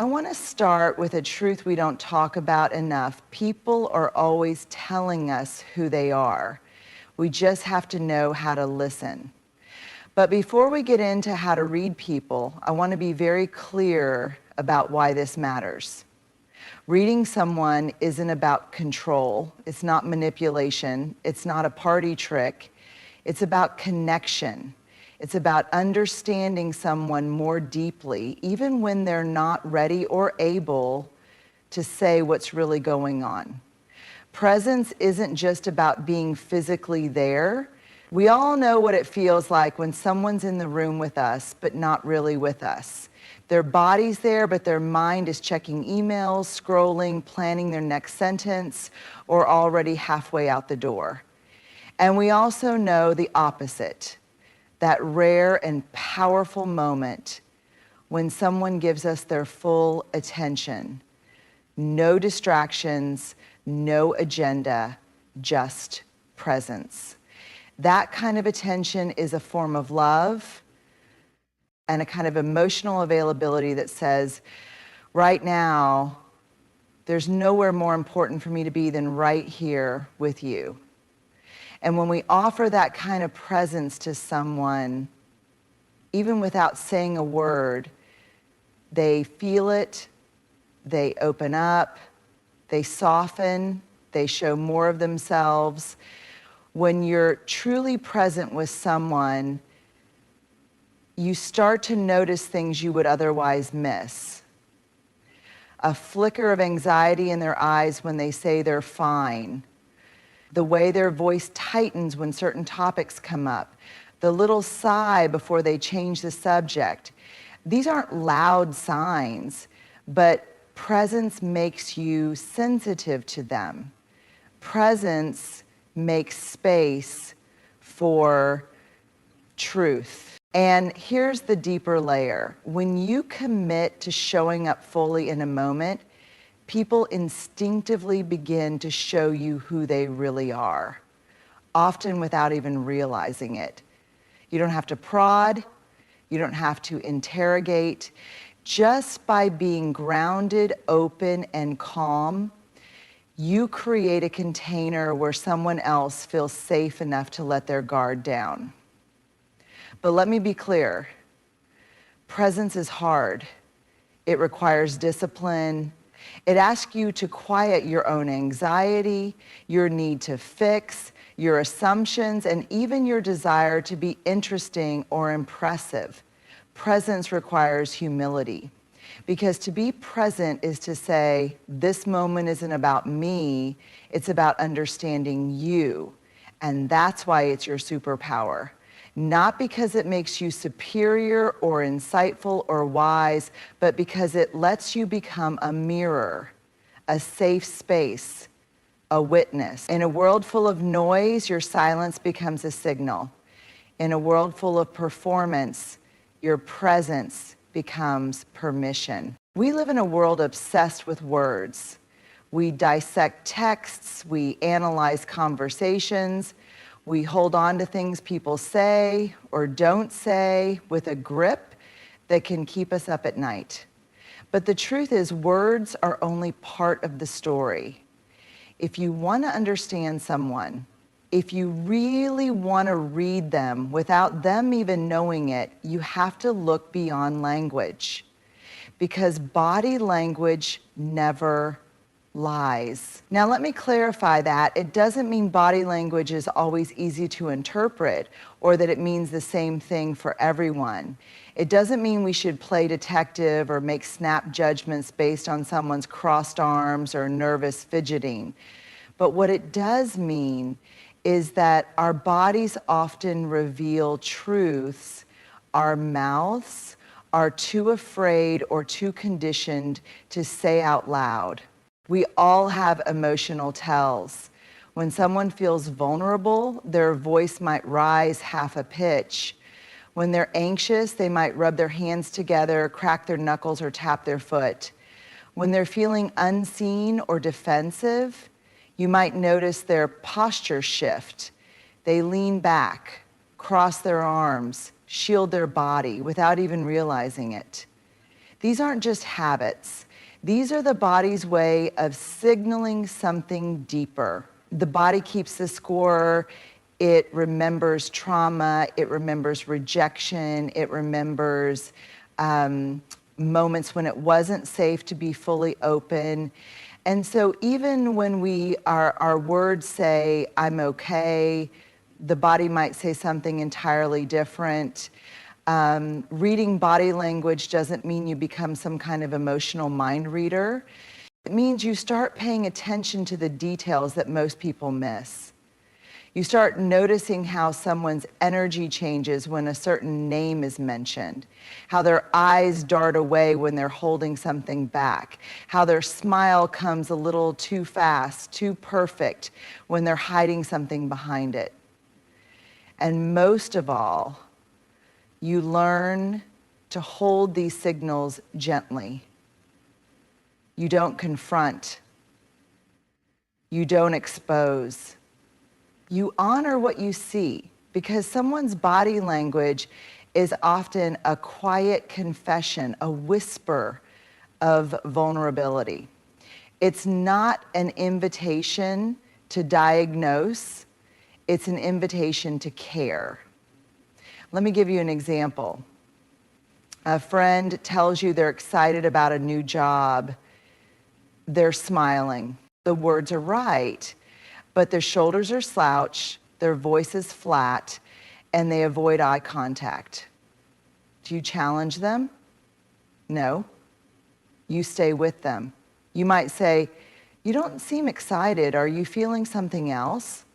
I want to start with a truth we don't talk about enough. People are always telling us who they are. We just have to know how to listen. But before we get into how to read people, I want to be very clear about why this matters. Reading someone isn't about control. It's not manipulation. It's not a party trick. It's about connection. It's about understanding someone more deeply, even when they're not ready or able to say what's really going on. Presence isn't just about being physically there. We all know what it feels like when someone's in the room with us, but not really with us. Their body's there, but their mind is checking emails, scrolling, planning their next sentence, or already halfway out the door. And we also know the opposite. That rare and powerful moment when someone gives us their full attention. No distractions, no agenda, just presence. That kind of attention is a form of love and a kind of emotional availability that says, right now, there's nowhere more important for me to be than right here with you. And when we offer that kind of presence to someone, even without saying a word, they feel it, they open up, they soften, they show more of themselves. When you're truly present with someone, you start to notice things you would otherwise miss. A flicker of anxiety in their eyes when they say they're fine. The way their voice tightens when certain topics come up, the little sigh before they change the subject. These aren't loud signs, but presence makes you sensitive to them. Presence makes space for truth. And here's the deeper layer. When you commit to showing up fully in a moment, people instinctively begin to show you who they really are, often without even realizing it. You don't have to prod, you don't have to interrogate. Just by being grounded, open, and calm, you create a container where someone else feels safe enough to let their guard down. But let me be clear, presence is hard. It requires discipline. It asks you to quiet your own anxiety, your need to fix, your assumptions, and even your desire to be interesting or impressive. Presence requires humility. Because to be present is to say, this moment isn't about me, it's about understanding you. And that's why it's your superpower. Not because it makes you superior or insightful or wise, but because it lets you become a mirror, a safe space, a witness. In a world full of noise, your silence becomes a signal. In a world full of performance, your presence becomes permission. We live in a world obsessed with words. We dissect texts, we analyze conversations, we hold on to things people say or don't say with a grip that can keep us up at night. But the truth is, words are only part of the story. If you want to understand someone, if you really want to read them without them even knowing it, you have to look beyond language. Because body language never lies. Now let me clarify that. It doesn't mean body language is always easy to interpret or that it means the same thing for everyone. It doesn't mean we should play detective or make snap judgments based on someone's crossed arms or nervous fidgeting. But what it does mean is that our bodies often reveal truths our mouths are too afraid or too conditioned to say out loud. We all have emotional tells. When someone feels vulnerable, their voice might rise half a pitch. When they're anxious, they might rub their hands together, crack their knuckles, or tap their foot. When they're feeling unseen or defensive, you might notice their posture shift. They lean back, cross their arms, shield their body without even realizing it. These aren't just habits. These are the body's way of signaling something deeper. The body keeps the score. It remembers trauma. It remembers rejection. It remembers moments when it wasn't safe to be fully open. And so even when our words say, I'm okay, the body might say something entirely different. Reading body language doesn't mean you become some kind of emotional mind reader. It means you start paying attention to the details that most people miss. You start noticing how someone's energy changes when a certain name is mentioned, how their eyes dart away when they're holding something back, how their smile comes a little too fast, too perfect when they're hiding something behind it. And most of all, you learn to hold these signals gently. You don't confront. You don't expose. You honor what you see, because someone's body language is often a quiet confession, a whisper of vulnerability. It's not an invitation to diagnose, it's an invitation to care. Let me give you an example. A friend tells you they're excited about a new job. They're smiling. The words are right, but their shoulders are slouched, their voice is flat, and they avoid eye contact. Do you challenge them? No. You stay with them. You might say, you don't seem excited. Are you feeling something else?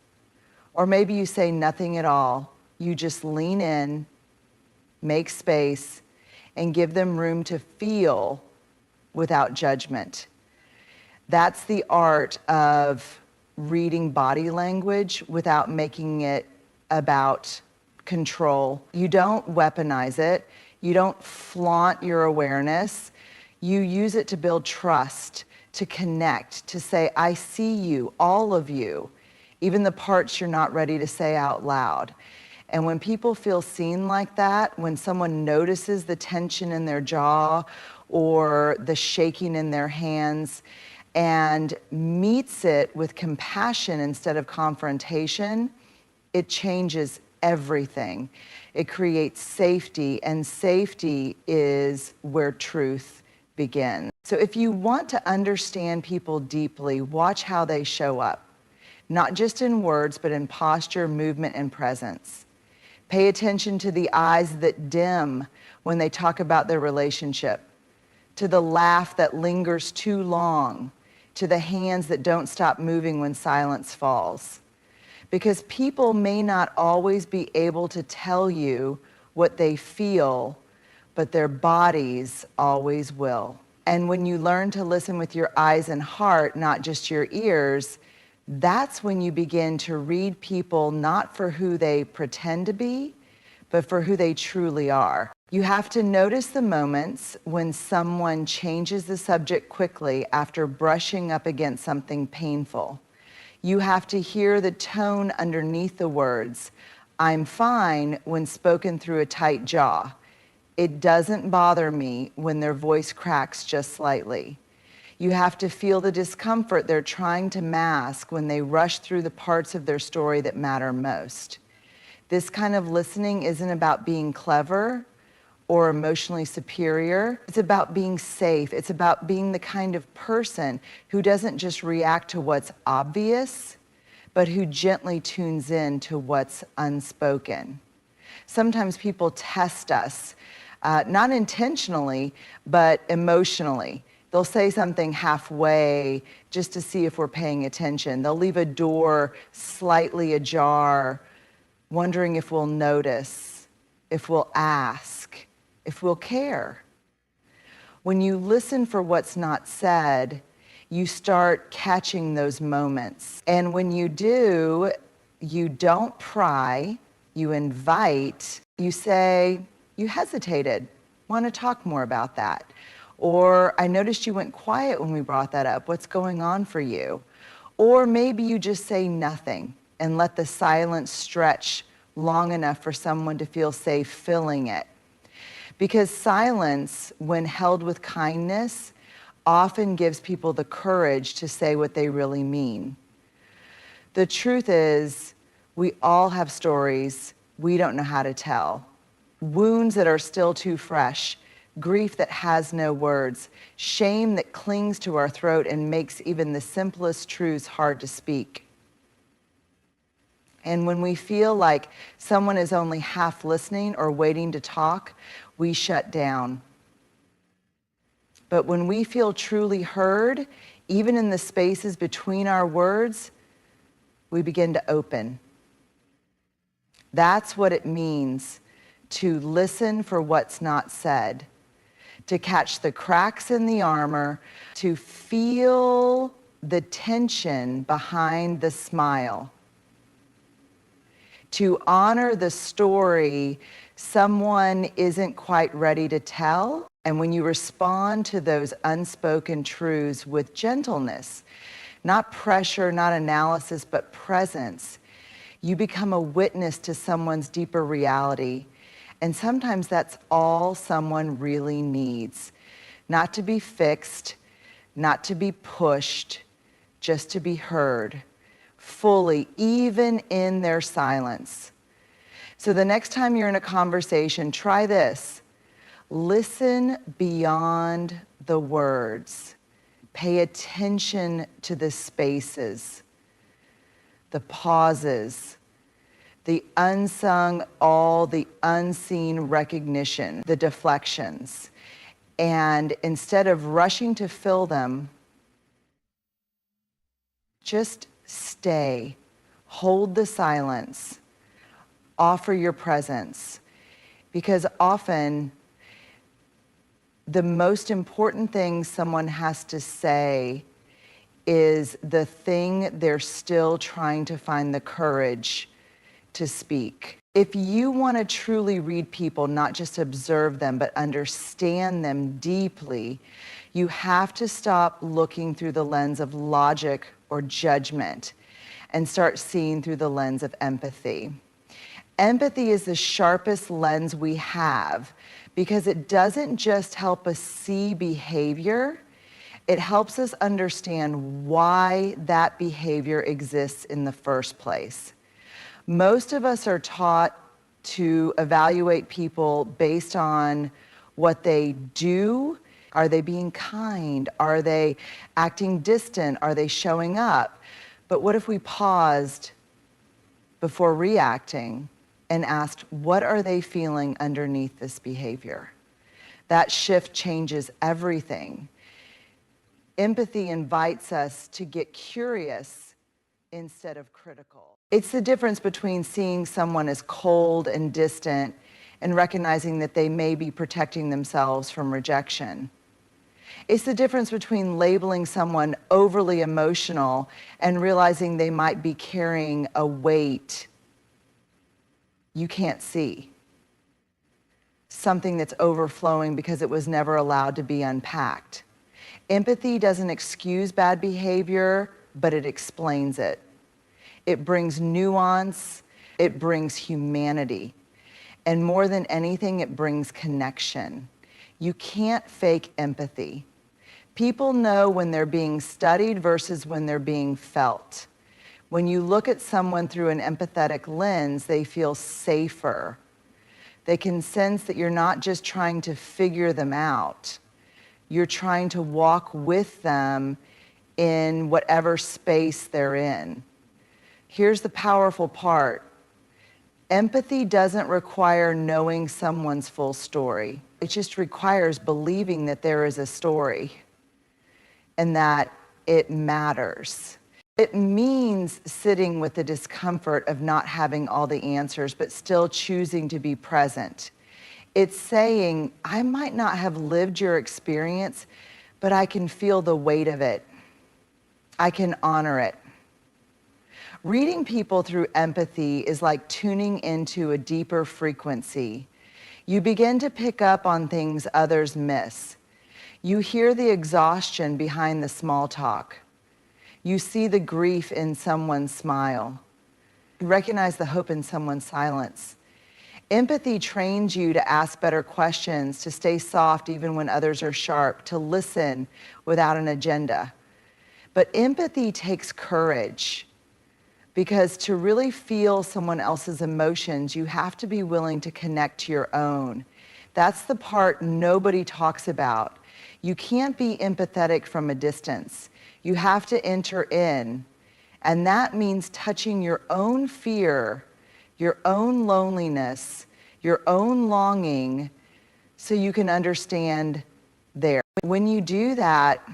Or maybe you say nothing at all. You just lean in, make space, and give them room to feel without judgment. That's the art of reading body language without making it about control. You don't weaponize it. You don't flaunt your awareness. You use it to build trust, to connect, to say, I see you, all of you, even the parts you're not ready to say out loud. And when people feel seen like that, when someone notices the tension in their jaw or the shaking in their hands and meets it with compassion instead of confrontation, it changes everything. It creates safety, and safety is where truth begins. So if you want to understand people deeply, watch how they show up, not just in words, but in posture, movement, and presence. Pay attention to the eyes that dim when they talk about their relationship, to the laugh that lingers too long, to the hands that don't stop moving when silence falls. Because people may not always be able to tell you what they feel, but their bodies always will. And when you learn to listen with your eyes and heart, not just your ears, that's when you begin to read people not for who they pretend to be, but for who they truly are. You have to notice the moments when someone changes the subject quickly after brushing up against something painful. You have to hear the tone underneath the words, I'm fine, when spoken through a tight jaw. It doesn't bother me when their voice cracks just slightly. You have to feel the discomfort they're trying to mask when they rush through the parts of their story that matter most. This kind of listening isn't about being clever or emotionally superior. It's about being safe. It's about being the kind of person who doesn't just react to what's obvious, but who gently tunes in to what's unspoken. Sometimes people test us, not intentionally, but emotionally. They'll say something halfway just to see if we're paying attention. They'll leave a door slightly ajar, wondering if we'll notice, if we'll ask, if we'll care. When you listen for what's not said, you start catching those moments. And when you do, you don't pry, you invite, you say, you hesitated, want to talk more about that. Or I noticed you went quiet when we brought that up. What's going on for you? Or maybe you just say nothing and let the silence stretch long enough for someone to feel safe filling it. Because silence, when held with kindness, often gives people the courage to say what they really mean. The truth is, we all have stories we don't know how to tell. Wounds that are still too fresh, grief that has no words, shame that clings to our throat and makes even the simplest truths hard to speak. And when we feel like someone is only half listening or waiting to talk, we shut down. But when we feel truly heard, even in the spaces between our words, we begin to open. That's what it means to listen for what's not said, to catch the cracks in the armor, to feel the tension behind the smile, to honor the story someone isn't quite ready to tell. And when you respond to those unspoken truths with gentleness, not pressure, not analysis, but presence, you become a witness to someone's deeper reality. And sometimes that's all someone really needs. Not to be fixed, not to be pushed, just to be heard fully, even in their silence. So the next time you're in a conversation, try this. Listen beyond the words. Pay attention to the spaces, the pauses, the unsung, all the unseen recognition, the deflections. And instead of rushing to fill them, just stay, hold the silence, offer your presence. Because often, the most important thing someone has to say is the thing they're still trying to find the courage to speak. If you want to truly read people, not just observe them, but understand them deeply, you have to stop looking through the lens of logic or judgment and start seeing through the lens of empathy. Empathy is the sharpest lens we have because it doesn't just help us see behavior, it helps us understand why that behavior exists in the first place. Most of us are taught to evaluate people based on what they do. Are they being kind? Are they acting distant? Are they showing up? But what if we paused before reacting and asked, what are they feeling underneath this behavior? That shift changes everything. Empathy invites us to get curious instead of critical. It's the difference between seeing someone as cold and distant and recognizing that they may be protecting themselves from rejection. It's the difference between labeling someone overly emotional and realizing they might be carrying a weight you can't see. Something that's overflowing because it was never allowed to be unpacked. Empathy doesn't excuse bad behavior, but it explains it. It brings nuance, it brings humanity. And more than anything, it brings connection. You can't fake empathy. People know when they're being studied versus when they're being felt. When you look at someone through an empathetic lens, they feel safer. They can sense that you're not just trying to figure them out. You're trying to walk with them in whatever space they're in. Here's the powerful part. Empathy doesn't require knowing someone's full story. It just requires believing that there is a story and that it matters. It means sitting with the discomfort of not having all the answers, but still choosing to be present. It's saying, I might not have lived your experience, but I can feel the weight of it. I can honor it. Reading people through empathy is like tuning into a deeper frequency. You begin to pick up on things others miss. You hear the exhaustion behind the small talk. You see the grief in someone's smile. You recognize the hope in someone's silence. Empathy trains you to ask better questions, to stay soft even when others are sharp, to listen without an agenda. But empathy takes courage, because to really feel someone else's emotions, you have to be willing to connect to your own. That's the part nobody talks about. You can't be empathetic from a distance. You have to enter in, and that means touching your own fear, your own loneliness, your own longing, so you can understand there. When you do that,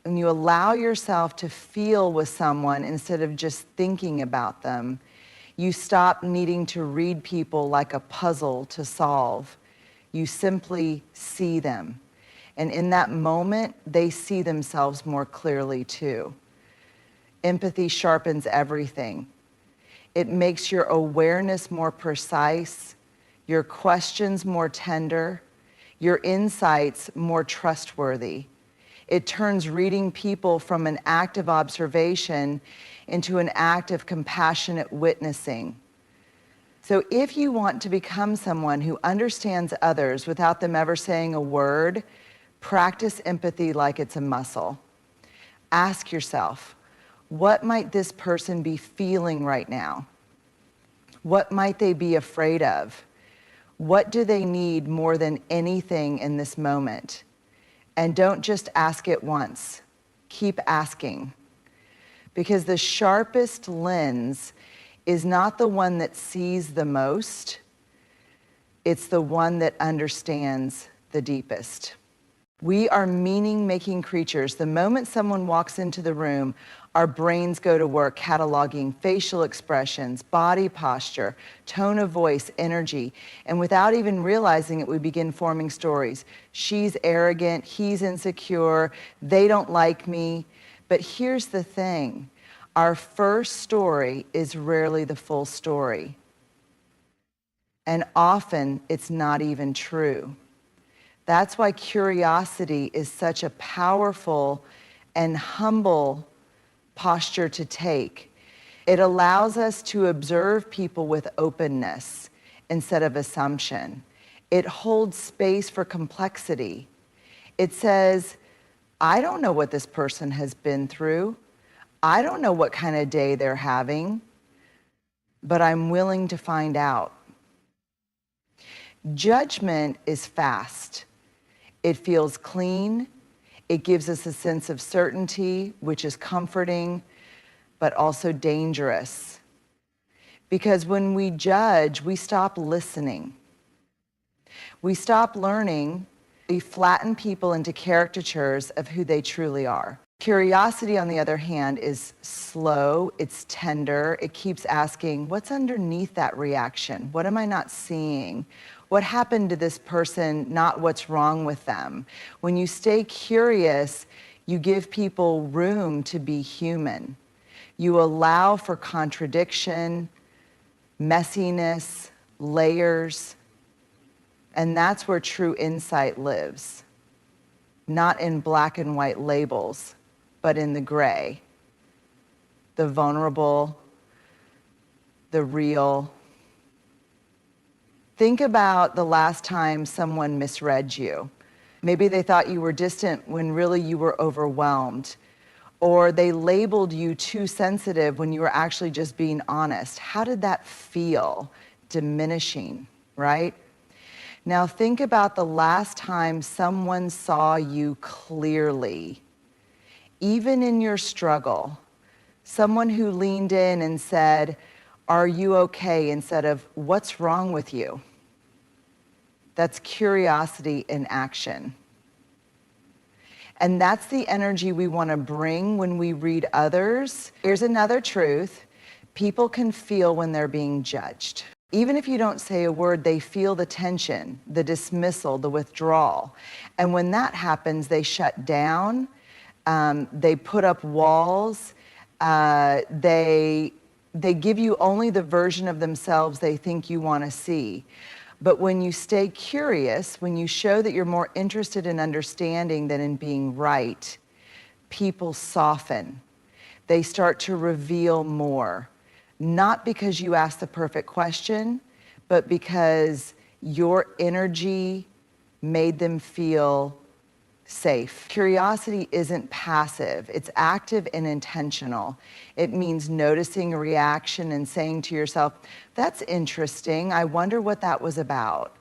and you allow yourself to feel with someone instead of just thinking about them, you stop needing to read people like a puzzle to solve. You simply see them. And in that moment, they see themselves more clearly too. Empathy sharpens everything. It makes your awareness more precise, your questions more tender, your insights more trustworthy. It turns reading people from an act of observation into an act of compassionate witnessing. So if you want to become someone who understands others without them ever saying a word, practice empathy like it's a muscle. Ask yourself, what might this person be feeling right now? What might they be afraid of? What do they need more than anything in this moment? And don't just ask it once. Keep asking. Because the sharpest lens is not the one that sees the most, it's the one that understands the deepest. We are meaning-making creatures. The moment someone walks into the room, our brains go to work cataloging facial expressions, body posture, tone of voice, energy, and without even realizing it, we begin forming stories. She's arrogant, he's insecure, they don't like me. But here's the thing, our first story is rarely the full story. And often it's not even true. That's why curiosity is such a powerful and humble posture to take. It allows us to observe people with openness instead of assumption. It holds space for complexity. It says, I don't know what this person has been through. I don't know what kind of day they're having, but I'm willing to find out. Judgment is fast. It feels clean. It gives us a sense of certainty, which is comforting, but also dangerous. Because when we judge, we stop listening. We stop learning. We flatten people into caricatures of who they truly are. Curiosity, on the other hand, is slow, it's tender, it keeps asking, what's underneath that reaction? What am I not seeing? What happened to this person, not what's wrong with them? When you stay curious, you give people room to be human. You allow for contradiction, messiness, layers, and that's where true insight lives. Not in black and white labels, but in the gray, the vulnerable, the real. Think about the last time someone misread you. Maybe they thought you were distant when really you were overwhelmed, or they labeled you too sensitive when you were actually just being honest. How did that feel? Diminishing, right? Now think about the last time someone saw you clearly. Even in your struggle, someone who leaned in and said, are you okay, instead of, what's wrong with you? That's curiosity in action. And that's the energy we want to bring when we read others. Here's another truth. People can feel when they're being judged. Even if you don't say a word, they feel the tension, the dismissal, the withdrawal. And when that happens, they shut down. They put up walls. They give you only the version of themselves they think you want to see. But when you stay curious, when you show that you're more interested in understanding than in being right, people soften. They start to reveal more. Not because you asked the perfect question, but because your energy made them feel safe. Curiosity isn't passive, it's active and intentional. It means noticing a reaction and saying to yourself, that's interesting, I wonder what that was about.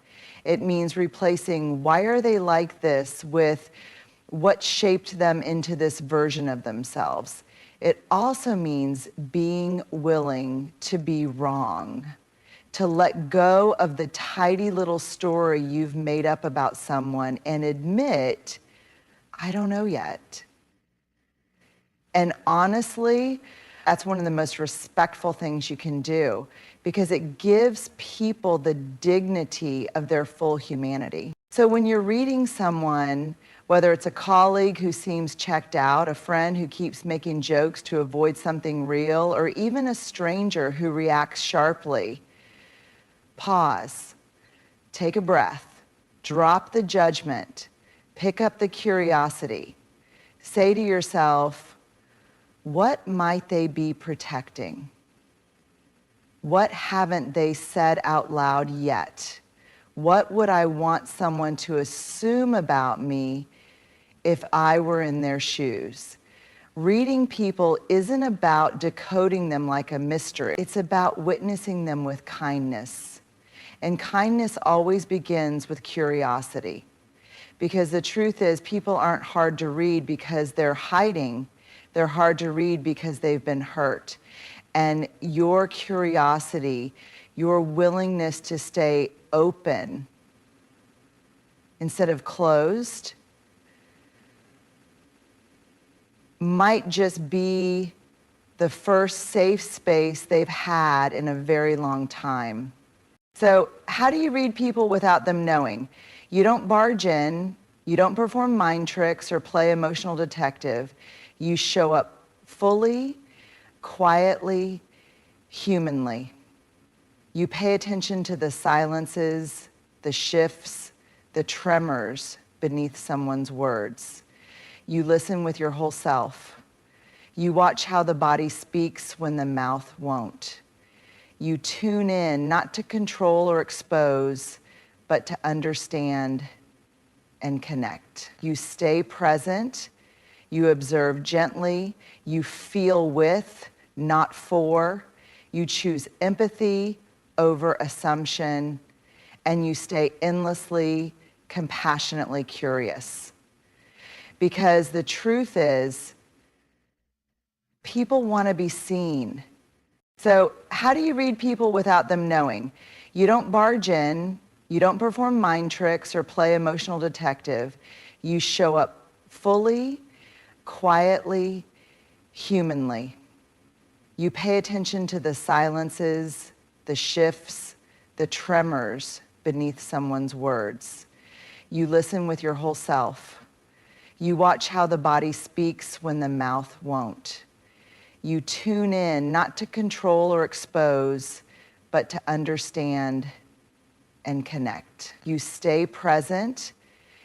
It means replacing, why are they like this, with what shaped them into this version of themselves. It also means being willing to be wrong, to let go of the tidy little story you've made up about someone and admit, I don't know yet. And honestly, that's one of the most respectful things you can do because it gives people the dignity of their full humanity. So when you're reading someone, whether it's a colleague who seems checked out, a friend who keeps making jokes to avoid something real, or even a stranger who reacts sharply, pause, take a breath, drop the judgment, pick up the curiosity. Say to yourself, what might they be protecting? What haven't they said out loud yet? What would I want someone to assume about me if I were in their shoes? Reading people isn't about decoding them like a mystery. It's about witnessing them with kindness. And kindness always begins with curiosity. Because the truth is, people aren't hard to read because they're hiding. They're hard to read because they've been hurt. And your curiosity, your willingness to stay open instead of closed, might just be the first safe space they've had in a very long time. So how do you read people without them knowing? You don't barge in, you don't perform mind tricks or play emotional detective. You show up fully, quietly, humanly. You pay attention to the silences, the shifts, the tremors beneath someone's words. You listen with your whole self. You watch how the body speaks when the mouth won't. You tune in, not to control or expose, but to understand and connect. You stay present. You observe gently. You feel with, not for. You choose empathy over assumption. And you stay endlessly, compassionately curious. Because the truth is, people want to be seen. So how do you read people without them knowing? You don't barge in, you don't perform mind tricks or play emotional detective. You show up fully, quietly, humanly. You pay attention to the silences, the shifts, the tremors beneath someone's words. You listen with your whole self. You watch how the body speaks when the mouth won't. You tune in, not to control or expose, but to understand and connect. You stay present.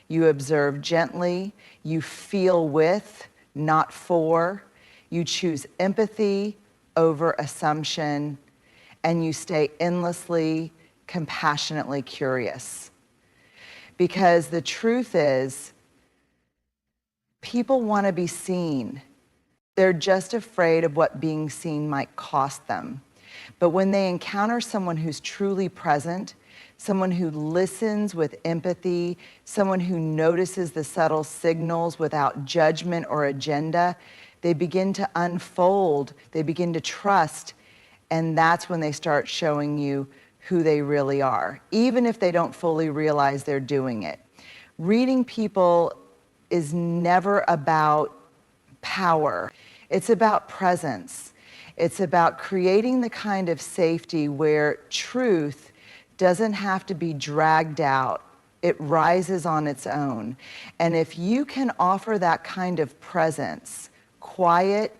You observe gently. You feel with, not for. You choose empathy over assumption. And you stay endlessly, compassionately curious. Because the truth is, people want to be seen. They're just afraid of what being seen might cost them. But when they encounter someone who's truly present, someone who listens with empathy, someone who notices the subtle signals without judgment or agenda, they begin to unfold, they begin to trust, and that's when they start showing you who they really are, even if they don't fully realize they're doing it. Reading people is never about power. It's about presence. It's about creating the kind of safety where truth doesn't have to be dragged out. It rises on its own. And if you can offer that kind of presence, quiet,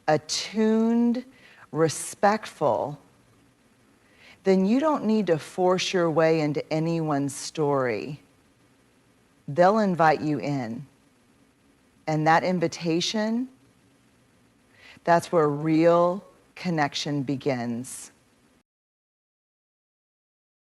attuned, respectful, then you don't need to force your way into anyone's story. They'll invite you in. And that invitation, that's where real connection begins.